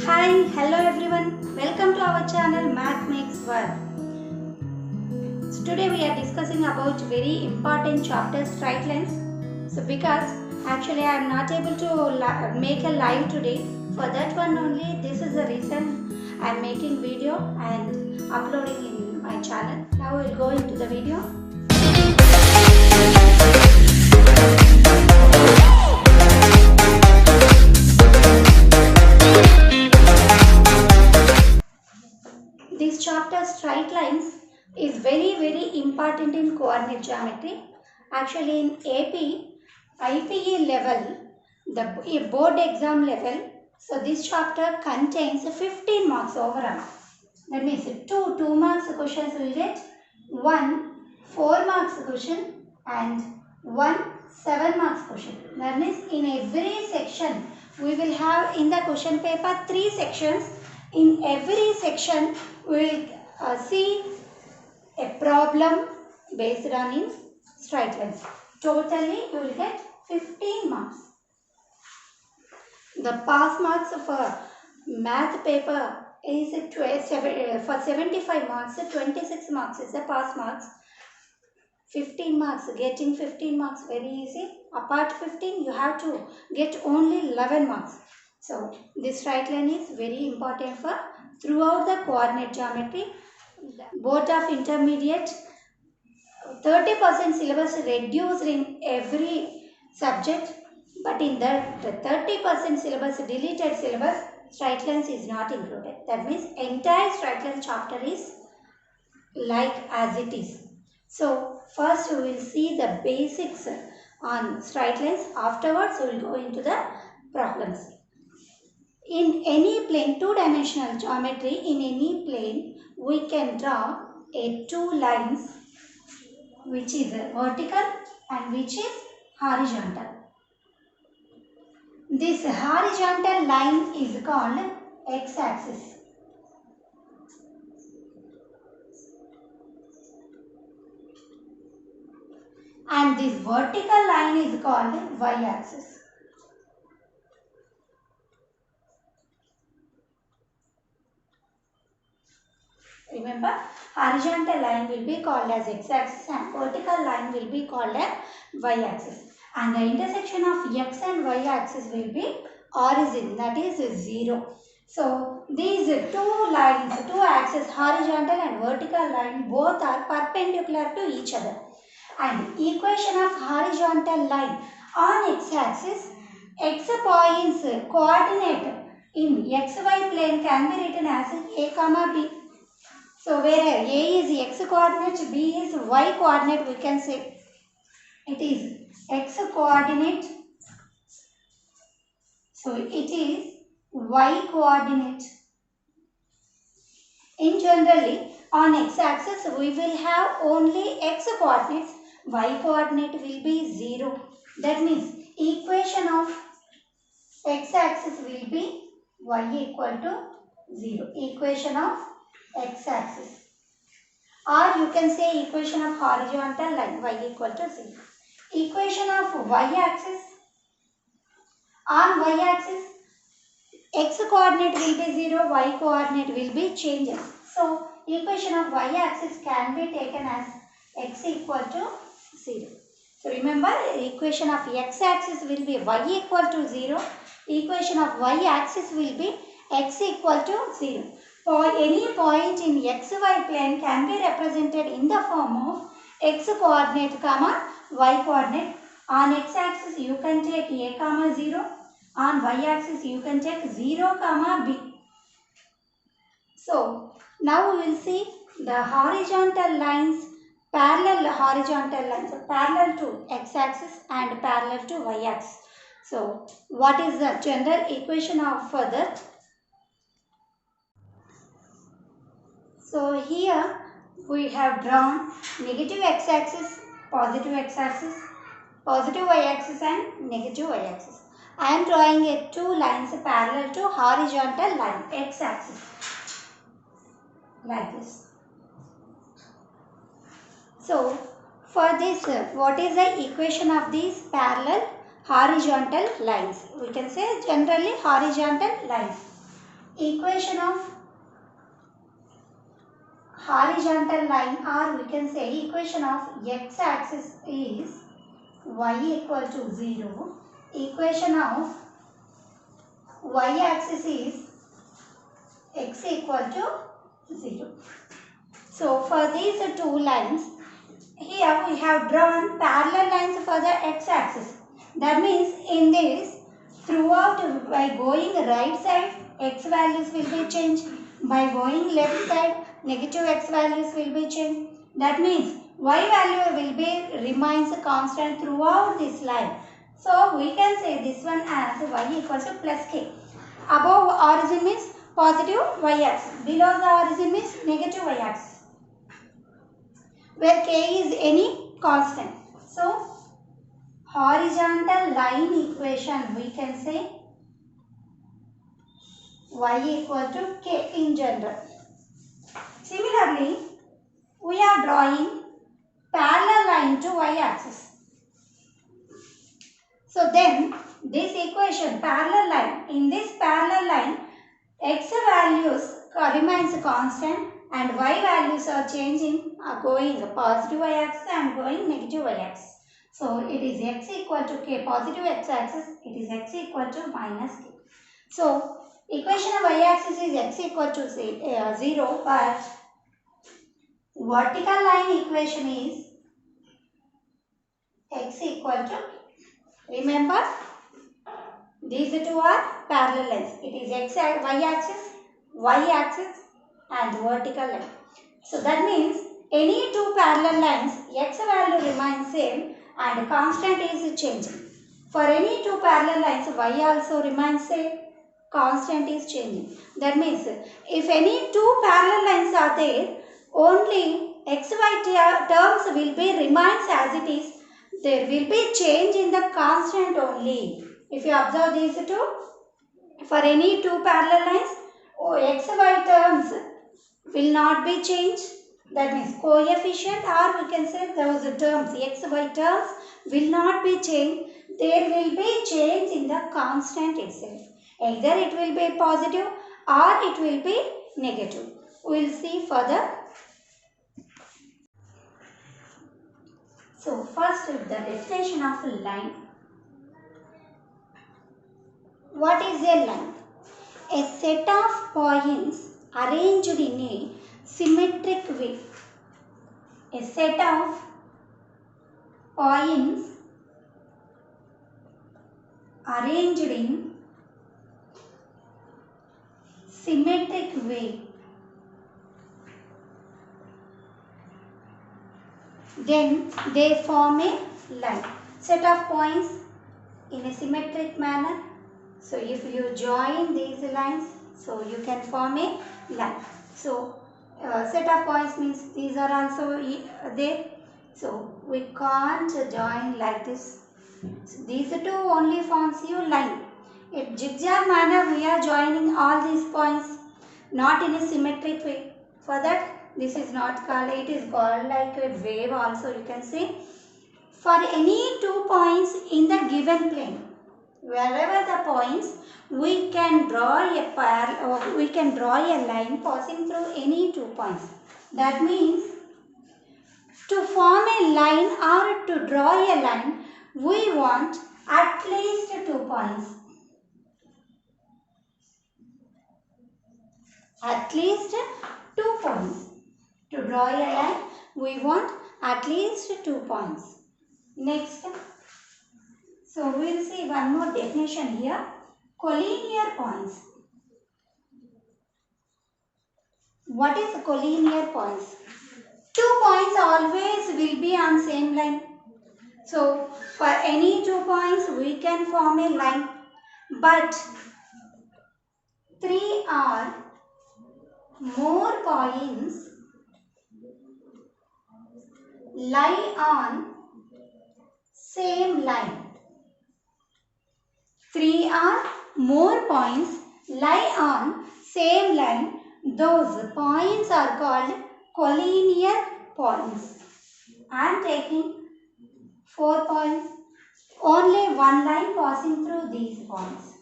Hi, hello everyone. Welcome to our channel Math Makes World. So today we are discussing about very important chapter straight lines. So because actually I am not able to make a live today, for that one only this is the reason I am making video and uploading in my channel. Now we will go into the video. This chapter straight lines is very important in coordinate geometry. Actually in AP, IPE level, the board exam level, so this chapter contains 15 marks overall. That means two marks questions will get, one 4 marks question and one 7 marks question. That means in every section we will have in the question paper 3 sections. In every section we will see a problem based on in straight lines. Totally you will get 15 marks. The pass marks for math paper is for 75 marks, 26 marks is the pass marks. 15 marks, getting 15 marks very easy. Apart 15 you have to get only 11 marks. So this straight line is very important for throughout the coordinate geometry. Board of intermediate, 30% syllabus reduced in every subject, but in that 30% syllabus deleted syllabus, straight lines is not included. That means entire straight line chapter is like as it is. So first we will see the basics on straight lines. Afterwards we will go into the problems. In any plane, two-dimensional geometry, in any plane, we can draw two lines which is vertical and which is horizontal. This horizontal line is called x-axis. And this vertical line is called y-axis. Remember, horizontal line will be called as x-axis and vertical line will be called as y-axis. And the intersection of x and y-axis will be origin, that is 0. So, these two lines, two axes, horizontal and vertical line, both are perpendicular to each other. And equation of horizontal line on x-axis, x points coordinate in xy plane can be written as a comma b. So where A is x coordinate, B is y coordinate, we can say it is x coordinate. So it is y coordinate. In generally on x axis we will have only x coordinates, y coordinate will be 0. That means equation of x axis will be y equal to 0. Equation of x axis. Or you can say equation of horizontal line y equal to 0. Equation of y-axis, on y-axis x coordinate will be 0, y coordinate will be changes. So equation of y-axis can be taken as x equal to 0. So remember, equation of x-axis will be y equal to 0, equation of y-axis will be x equal to 0. For any point in xy plane can be represented in the form of x coordinate comma y coordinate. On x-axis you can take a comma 0. On y-axis you can take 0 comma b. So now we will see the horizontal lines, parallel horizontal lines, parallel to x-axis and parallel to y-axis. So what is the general equation of for that? So here we have drawn negative x-axis, positive x-axis, positive y-axis and negative y-axis. I am drawing two lines parallel to horizontal line x-axis like this. So for this, what is the equation of these parallel horizontal lines? We can say generally horizontal lines. equation of horizontal line, or we can say equation of x-axis is y equal to 0. Equation of y-axis is x equal to 0. So for these two lines, here we have drawn parallel lines for the x-axis. That means in this, throughout by going right side, x values will be changed. By going left side, negative x values will be changed. That means y value will be remains constant throughout this line. So we can say this one as y equals to plus k. Above origin means positive y-axis. Below the origin means negative y-axis, where k is any constant. So horizontal line equation, we can say y equal to k in general. Similarly, we are drawing parallel line to y-axis. So then this equation parallel line, in this parallel line, x values remains constant and y values are changing, going positive y-axis and going negative y-axis. So it is x equal to k, positive x-axis, it is x equal to minus k. So equation of y-axis is x equal to 0, but vertical line equation is x equal to k. Remember, these two are parallel lines. It is y-axis and vertical line. So that means any two parallel lines, x value remains same and constant is changing. For any two parallel lines, y also remains same, constant is changing. That means if any two parallel lines are there, only xy terms will be remains as it is. There will be change in the constant only. If you observe these two, for any two parallel lines, xy terms will not be changed. That means coefficient, or we can say those terms, xy terms will not be changed. There will be change in the constant itself. Either it will be positive or it will be negative. We will see further. So first, the definition of a line. What is a line? A set of points arranged in a symmetric way. A set of points arranged in symmetric way. Then they form a line. Set of points in a symmetric manner. So if you join these lines, so you can form a line. So set of points means these are also there. So we can't join like this. So these two only forms your line. In zigzag manner we are joining all these points, not in a symmetric way. For that, this is not called, it is called like a wave also, you can see. For any 2 points in the given plane, wherever the points, we can draw a line passing through any 2 points. That means to form a line or to draw a line, we want at least 2 points. At least 2 points. To draw a line, we want at least 2 points. Next, so we will see one more definition here. Collinear points. What is collinear points? 2 points always will be on same line. So for any 2 points we can form a line, but 3 or more points lie on same line. 3 or more points lie on same line. Those points are called collinear points. I am taking 4 points. Only one line passing through these points.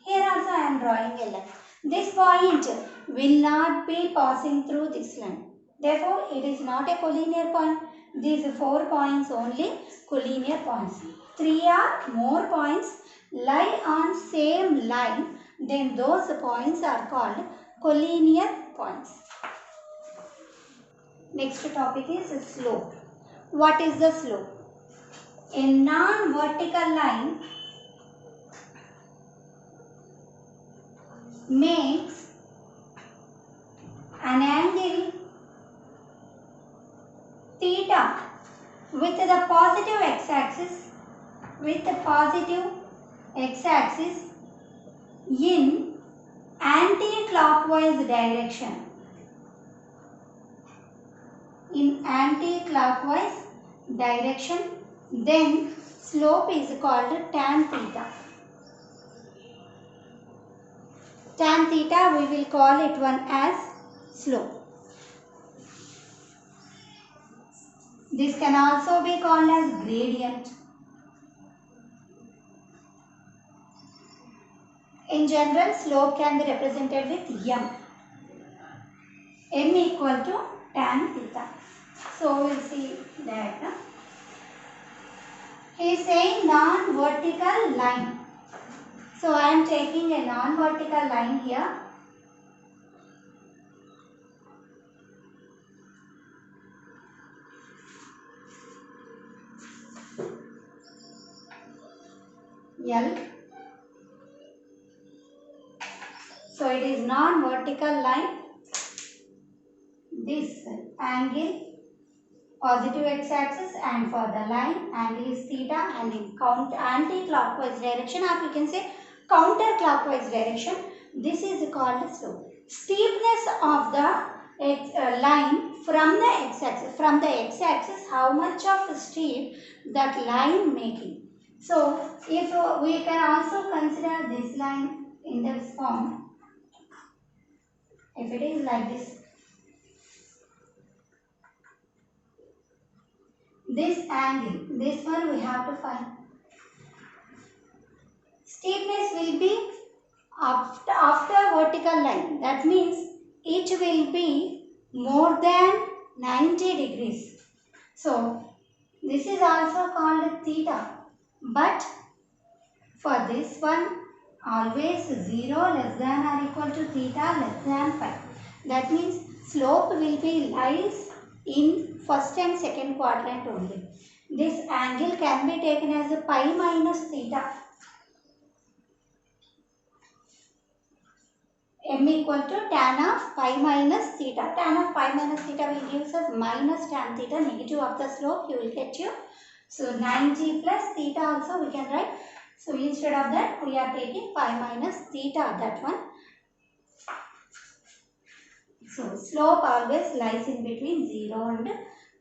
Here also I am drawing a line. This point will not be passing through this line. Therefore, it is not a collinear point. These 4 points only collinear points. 3 or more points lie on same line, then those points are called collinear points. Next topic is slope. What is the slope? A non-vertical line makes an angle theta with the positive x-axis in anti-clockwise direction. Then slope is called tan theta. Tan theta we will call it one as slope. This can also be called as gradient. In general, slope can be represented with m. M equal to tan theta. So we will see that. He is saying non-vertical line. So I am taking a non-vertical line here. L. So it is non-vertical line. This angle positive x-axis, and for the line angle is theta, and in anti-clockwise direction, or you can say counter-clockwise direction, this is called slope. Steepness of the line from the x-axis. From the x-axis, how much of steep that line making. So if we can also consider this line in this form, if it is like this, this angle, this one we have to find. Steepness will be after vertical line. That means it will be more than 90 degrees. So this is also called theta. But for this one, always 0 less than or equal to theta less than phi. That means slope will be lies in first and second quadrant only. This angle can be taken as a pi minus theta. M equal to tan of pi minus theta. Tan of pi minus theta will give us minus tan theta, negative of the slope, you will get you. So 90 plus theta also we can write. So instead of that, we are taking pi minus theta, that one. So slope always lies in between 0 and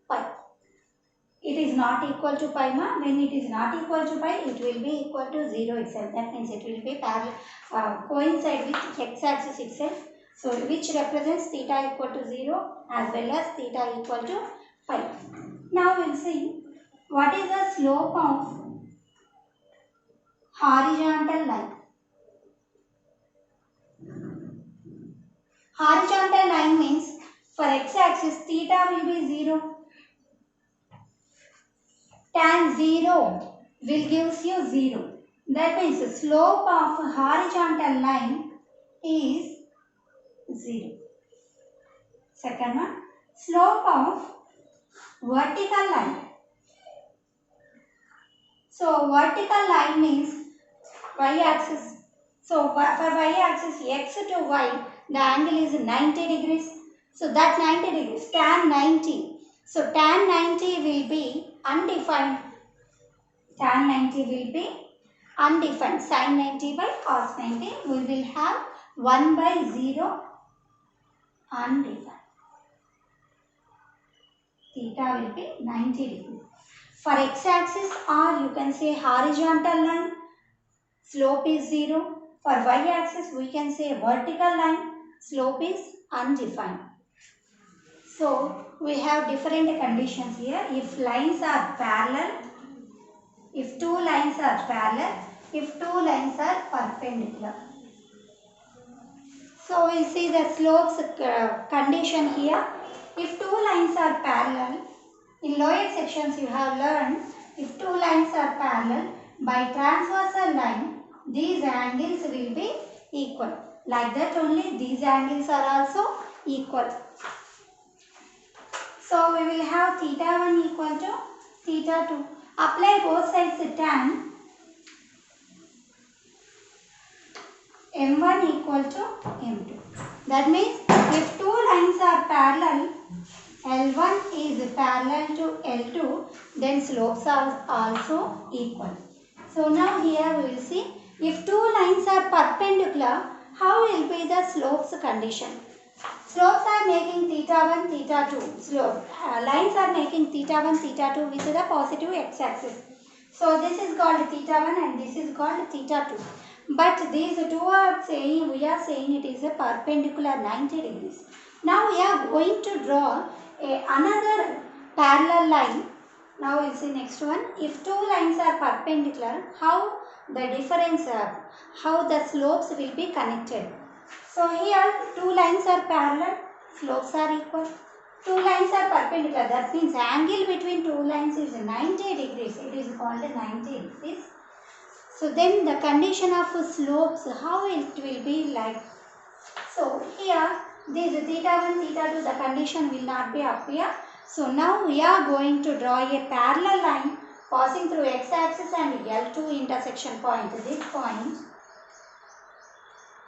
pi. It is not equal to pi. When it is not equal to pi, it will be equal to 0 itself. That means it will be parallel, coincide with x-axis itself. So which represents theta equal to 0 as well as theta equal to pi. Now we will see what is the slope of horizontal line. Horizontal line means for x-axis theta will be 0. Tan 0 will gives you 0. That means the slope of horizontal line is 0. Second one, slope of vertical line. So vertical line means y-axis. So for y-axis x to y, the angle is 90 degrees. So that 90 degrees, tan 90. So tan 90 will be undefined. Tan 90 will be undefined. Sin 90 by cos 90, we will have 1 by 0 undefined. Theta will be 90 degrees. For x-axis, or you can say horizontal line, slope is 0. For y-axis, we can say vertical line, slope is undefined. So we have different conditions here. If lines are parallel, if two lines are parallel, if two lines are perpendicular. So we'll see the slopes condition here. If two lines are parallel, in lower sections you have learned, if two lines are parallel, by transversal line, these angles will be equal. Like that only these angles are also equal. So we will have theta 1 equal to theta 2. Apply both sides tan m1 equal to m2. That means if two lines are parallel, L1 is parallel to L2, then slopes are also equal. So now here we will see if two lines are perpendicular, how will be the slopes condition? Slopes are making theta 1, theta 2. Lines are making theta 1, theta 2 with the positive x-axis. So this is called theta 1 and this is called theta 2. But these two are saying, we are saying it is a perpendicular 90 degrees. Now we are going to draw another parallel line. Now we will see next one. If two lines are perpendicular, how the difference, how the slopes will be connected. So here two lines are parallel, slopes are equal. Two lines are perpendicular, that means angle between two lines is 90 degrees. It is called 90 degrees. So then the condition of slopes, how it will be like. So here this theta 1, theta 2, the condition will not be appear. So now we are going to draw a parallel line passing through x-axis and L2 intersection point. This point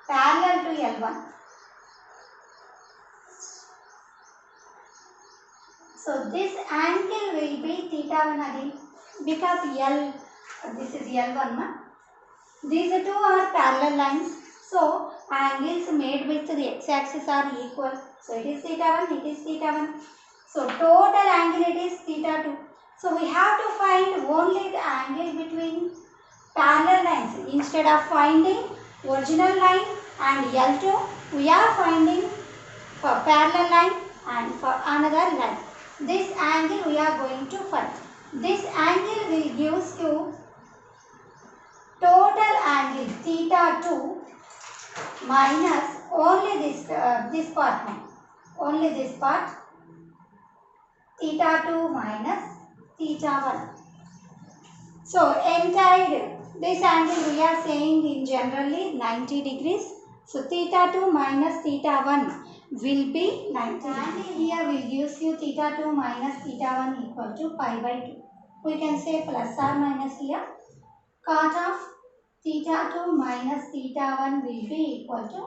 parallel to L1. So this angle will be theta 1 again because this is L1. These two are parallel lines. So angles made with the x-axis are equal. So it is theta 1, it is theta 1. So total angle it is theta 2. So we have to find only the angle between parallel lines. Instead of finding original line and L2, we are finding for parallel line and for another line. This angle we are going to find. This angle will give you total angle theta 2 minus only this part now. Only this part theta 2 minus theta 1. So entire this angle we are saying in generally 90 degrees. So theta 2 minus theta 1 will be 90. Angle here will give you theta 2 minus theta 1 equal to pi by 2. We can say plus or minus here. Cot of theta 2 minus theta 1 will be equal to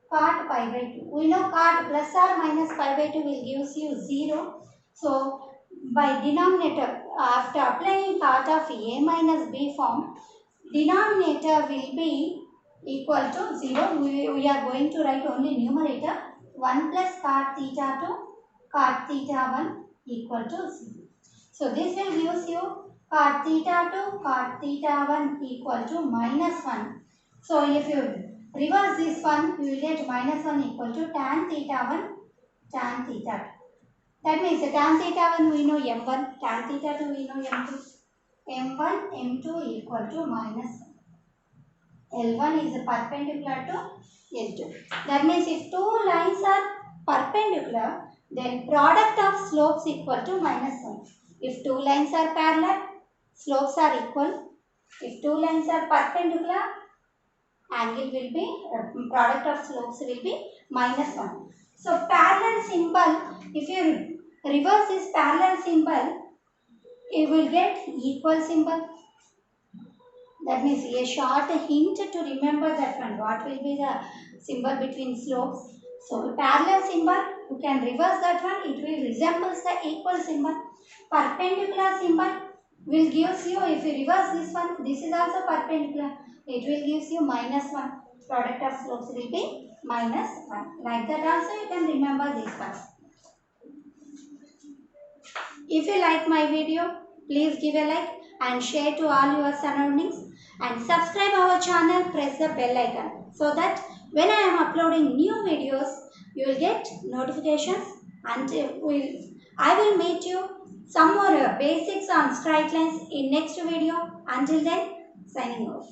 cot pi by 2. We know cot plus or minus pi by 2 will give you 0. So by denominator, after applying cot of a minus b form, denominator will be equal to 0. We are going to write only numerator 1 plus cot theta 2 cot theta 1 equal to 0. So this will give you cot theta 2 cot theta 1 equal to minus 1. So if you reverse this one, you will get minus 1 equal to tan theta 1 tan theta 2. That means tan theta 1 we know m1, tan theta 2 we know m2. m1, m2 equal to minus 1. L1 is perpendicular to L2. That means if two lines are perpendicular, then product of slopes equal to minus 1. If two lines are parallel, slopes are equal. If two lines are perpendicular, angle will be, product of slopes will be minus 1. So parallel symbol, if you reverse this parallel symbol, you will get equal symbol. That means a short hint to remember that one. What will be the symbol between slopes? So parallel symbol, you can reverse that one. It will resemble the equal symbol. Perpendicular symbol will give you, if you reverse this one, this is also perpendicular. It will give you minus 1. Product of slopes will be minus 1. Like that also you can remember this one. If you like my video, please give a like and share to all your surroundings. And subscribe our channel, press the bell icon so that when I am uploading new videos, you will get notifications, and I will meet you some more basics on straight lines in next video. Until then, signing off.